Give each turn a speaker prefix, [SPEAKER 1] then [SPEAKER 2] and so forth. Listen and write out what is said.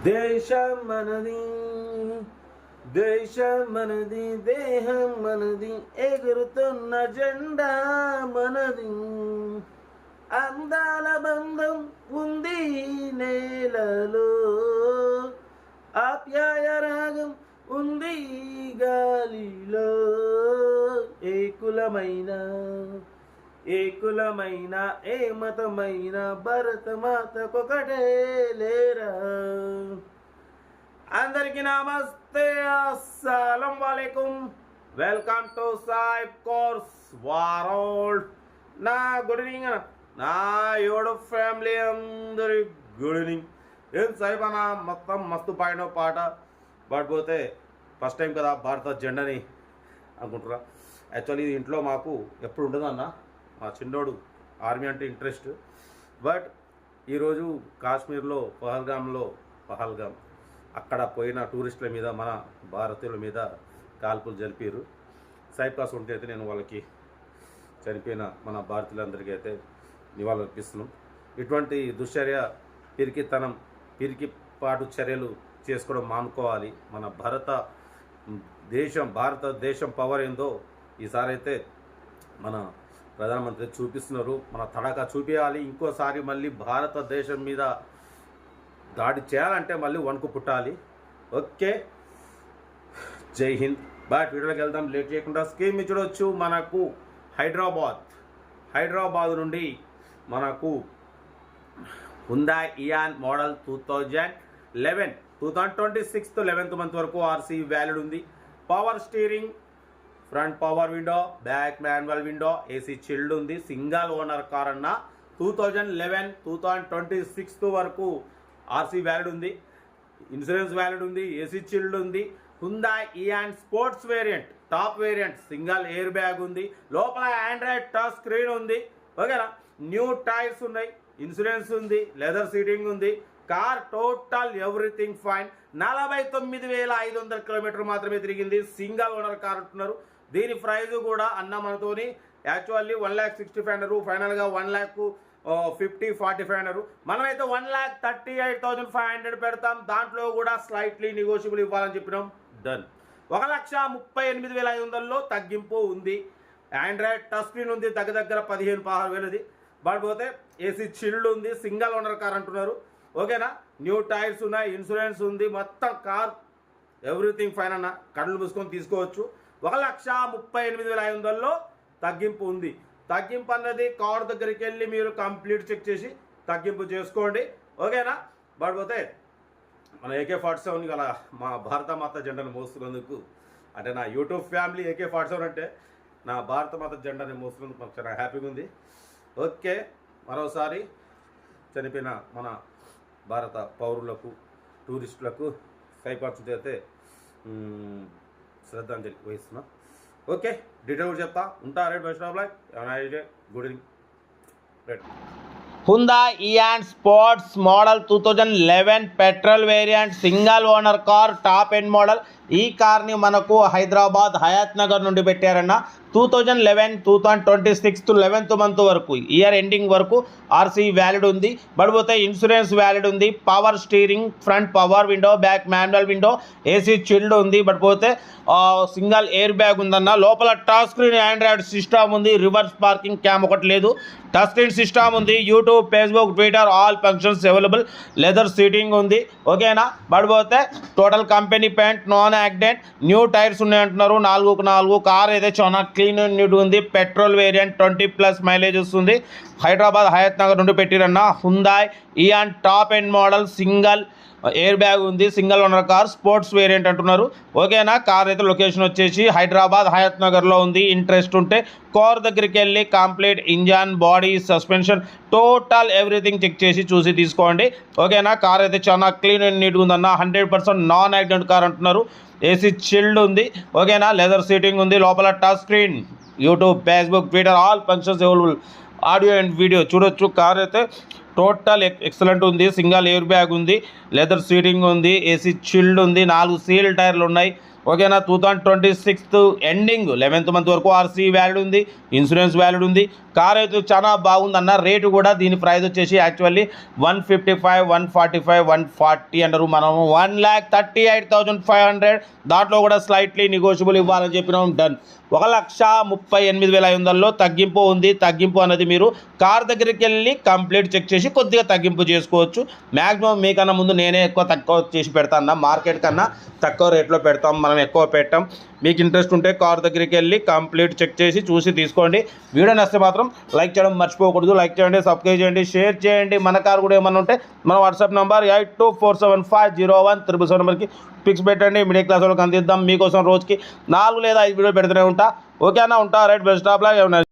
[SPEAKER 1] దేశం మనది, దేశం మనది, దేహం మనది, ఎగురుతున్న జెండా మనది. అందాల బంధం ఉంది నేలలో, ఆప్యాయ రాగం ఉంది గాలిలో. ఏ కులమైన ఏ మతమైన భరత మాతకొకటే లేరా. అందరికీ నమస్తే, అస్సలం వాలేకుం. Welcome to Saib course world. నా గుడ్ ఈవినింగ్ అన్న, నా యూట్యూబ్ ఫ్యామిలీ అందరి గుడ్ ఈవినింగ్. ఏం సాయిబ్ అన్న మొత్తం మస్తు పాడిన పాట పాడిపోతే ఫస్ట్ టైం కదా భారత జెండాని అనుకుంటురా. యాక్చువల్లీ ఇంట్లో మాకు ఎప్పుడు ఉండదు అన్న, మా చిన్నోడు ఆర్మీ అంటే ఇంట్రెస్ట్. బట్ ఈరోజు కాశ్మీర్లో పహల్గామ్ అక్కడ పోయిన టూరిస్టుల మీద మన భారతీయుల మీద కాల్పులు జరిపారు. సైప్రస్ ఉంటే అయితే నేను వాళ్ళకి చనిపోయిన మన భారతీయులందరికీ అయితే నివాళులు అర్పిస్తున్నాం. ఇటువంటి దుశ్చర్య పిరికిపాటు చర్యలు చేసుకోవడం మానుకోవాలి. మన భారతదేశం పవర్ ఏందో ఈసారి అయితే మన ప్రధానమంత్రి చూపిస్తున్నారు. మన తడక చూపించాలి. ఇంకోసారి మళ్ళీ భారతదేశం మీద దాడి చేయాలంటే మళ్ళీ వణుకు పుట్టాలి. ఓకే, జై హింద్. బట్ వీడియోకి వెళ్దాం లేట్ చేయకుండా. స్కీమ్ చూడవచ్చు. మనకు హైదరాబాద్ నుండి మనకు Hyundai Eon model 2026 11th month వరకు ఆర్సీ వ్యాలిడ్ ఉంది. Power steering, front power window, back manual window, AC chilled ఉంది. సింగల్ ఓనర్ కార్ అన్న 2026 వరకు ఆర్సీ వ్యాలిడ్ ఉంది. ఇన్సూరెన్స్ వ్యాలిడ్ ఉంది. ఏసీ చిల్డ్ ఉంది. Hyundai Eon sports variant, top variant, single air bag ఉంది. లోపల ఆండ్రాయిడ్ టచ్ స్క్రీన్ ఉంది. ఓకేనా, న్యూ టైర్స్ ఉన్నాయి, ఇన్సూరెన్స్ ఉంది, లెదర్ సీటింగ్ ఉంది. Car total everything fine. 49,500 kilometre మాత్రమే తిరిగింది. సింగల్ ఓనర్ కార్ అంటున్నారు. దీని ప్రైజ్ కూడా అన్న మనతోని యాక్చువల్లీ 1,65,000 అన్నారు. ఫైనల్గా 1,50,45 అన్నారు. మనమైతే 1,38,500 పెడతాం. దాంట్లో కూడా స్లైట్లీ నెగోషియబుల్ ఇవ్వాలని చెప్పినాం. డన్. 1,68,500లో తగ్గింపు ఉంది. ఆండ్రాయిడ్ టచ్ స్క్రీన్ ఉంది. దగ్గర 15,000 పడిపోతే ఏసీ చిల్డ్ ఉంది. సింగల్ ఓనర్ కార్ అంటున్నారు. ఓకేనా, న్యూ టైర్స్ ఉన్నాయి, ఇన్సూరెన్స్ ఉంది, మొత్తం కార్ ఎవ్రీథింగ్ ఫైన్ అన్న. కళ్ళు మూసుకొని తీసుకోవచ్చు. 1,38,500లో తగ్గింపు ఉంది. తగ్గింపు అన్నది కార్ దగ్గరికి వెళ్ళి మీరు కంప్లీట్ చెక్ చేసి తగ్గింపు చేసుకోండి. ఓకేనా, పడిపోతే మన AK-47 గల మా భారత మాత జెండాను మోస్తున్నందుకు, అంటే నా యూట్యూబ్ ఫ్యామిలీ AK-47 అంటే నా భారత మాత జెండాని మోస్తున్నందుకు మాకు చాలా హ్యాపీగా ఉంది. ఓకే, మరోసారి చనిపోయిన మన భారత పౌరులకు, టూరిస్టులకు సైపాట్స్ అయితే శ్రద్ధాంజలి వహిస్తున్నా. ఓకే, డీటెయిల్ చెప్తా ఉంటా. Right Vaishnav like good evening. Right.
[SPEAKER 2] Hyundai Eon Sports Model 2011 petrol variant single owner car, top end model. ఈ కార్ని మనకు హైదరాబాద్ హయాత్ నగర్ నుండి పెట్టారన్న. 2026 11th మంత్ వరకు, ఇయర్ ఎండింగ్ వరకు ఆర్సీ వ్యాలిడ్ ఉంది. పడిపోతే ఇన్సూరెన్స్ వ్యాలిడ్ ఉంది. Power steering, front power window, back manual window, AC chilled ఉంది. పడిపోతే సింగల్ ఎయిర్ బ్యాగ్ ఉందన్న. లోపల టచ్ స్క్రీన్ ఆండ్రాయిడ్ సిస్టమ్ ఉంది. రివర్స్ పార్కింగ్ క్యామ్ ఒకటి లేదు. టచ్ స్క్రీన్ సిస్టమ్ ఉంది. YouTube, Facebook, Twitter all functions available. Leather seating ఉంది. ఓకేనా, పడిపోతే total company paint, non accident, new tyres ఉన్నాయి అంటున్నారు. 4x4 కార్ అయితే చాలా క్లీన్ అండ్ నీట్ ఉంది. పెట్రోల్ వేరియంట్ 20+ మైలేజ్ వస్తుంది. హైదరాబాద్ హయాత్ నగర్ నుండి పెట్టిరన్న. Hyundai Eon top end model, single air bag ఉంది. Single owner car, sports variant అంటున్నారు. ఓకేనా, కార్ అయితే లొకేషన్ వచ్చేసి హైదరాబాద్ హయాత్ నగర్లో ఉంది. ఇంట్రెస్ట్ ఉంటే కార్ దగ్గరికి వెళ్ళి complete engine, body, suspension total everything check చేసి చూసి తీసుకోండి. ఓకేనా, కార్ అయితే చాలా క్లీన్ అండ్ నీట్గా ఉందన్న. 100% నాన్ యాక్సిడెంట్ కార్ అంటున్నారు. ఏసీ చిల్డ్ ఉంది. ఓకేనా, లెదర్ సీటింగ్ ఉంది. లోపల touch screen, YouTube, Facebook, Twitter all functions available. Audio and video చూడొచ్చు. కార్ అయితే టోటల్ ఎక్సలెంట్ ఉంది. సింగల్ ఎయిర్ బ్యాగ్ ఉంది. లెదర్ సీటింగ్ ఉంది. ఏసీ చిల్డ్ ఉంది. 4 సీల్ టైర్లు ఉన్నాయి. ఓకేనా. 2026 ఎండింగ్ 11th మంత్ వరకు ఆర్సీ వ్యాలిడ్ ఉంది, ఇన్సూరెన్స్ వ్యాలిడ్ ఉంది. కార్ అయితే చాలా బాగుందన్న. రేటు కూడా దీని ప్రైస్ వచ్చేసి యాక్చువల్లీ 155, 145, 140 అన్నారు. మనం 1,38,500 దాంట్లో కూడా స్లైట్లీ నెగోషియబుల్ ఇవ్వాలని చెప్పినాం. డన్. 1,38,500లో తగ్గింపు ఉంది. తగ్గింపు అనేది మీరు కార్ దగ్గరికి వెళ్ళి కంప్లీట్ చెక్ చేసి కొద్దిగా తగ్గింపు చేసుకోవచ్చు. మ్యాక్సిమం మీకన్నా ముందు నేనే తక్కువ చేసి పెడతాను. మార్కెట్ కన్నా తక్కువ రేట్లో పెడతాం, మనం ఎక్కువ పెట్టాం. మీకు ఇంట్రెస్ట్ ఉంటే కార్ దగ్గరికి వెళ్ళి కంప్లీట్ చెక్ చేసి చూసి తీసుకోండి. వీడియో నచ్చితే మాత్రం లైక్ చేయడం మర్చిపోకూడదు. లైక్ చేయండి, సబ్స్క్రైబ్ చేయండి, షేర్ చేయండి. మన కార్ కూడా ఏమన్నా ఉంటే మన వాట్సాప్ నెంబర్ 8247501777 నెంబర్కి పిక్స్ పెట్టండి. మిడిల్ క్లాస్ వాళ్ళకి అందిద్దాం. మీకోసం రోజుకి 4 లేదా 5 వీడియోలు పెడుతూనే ఉంటా. ఓకే అన్న, ఉంటా. Right, best of luck.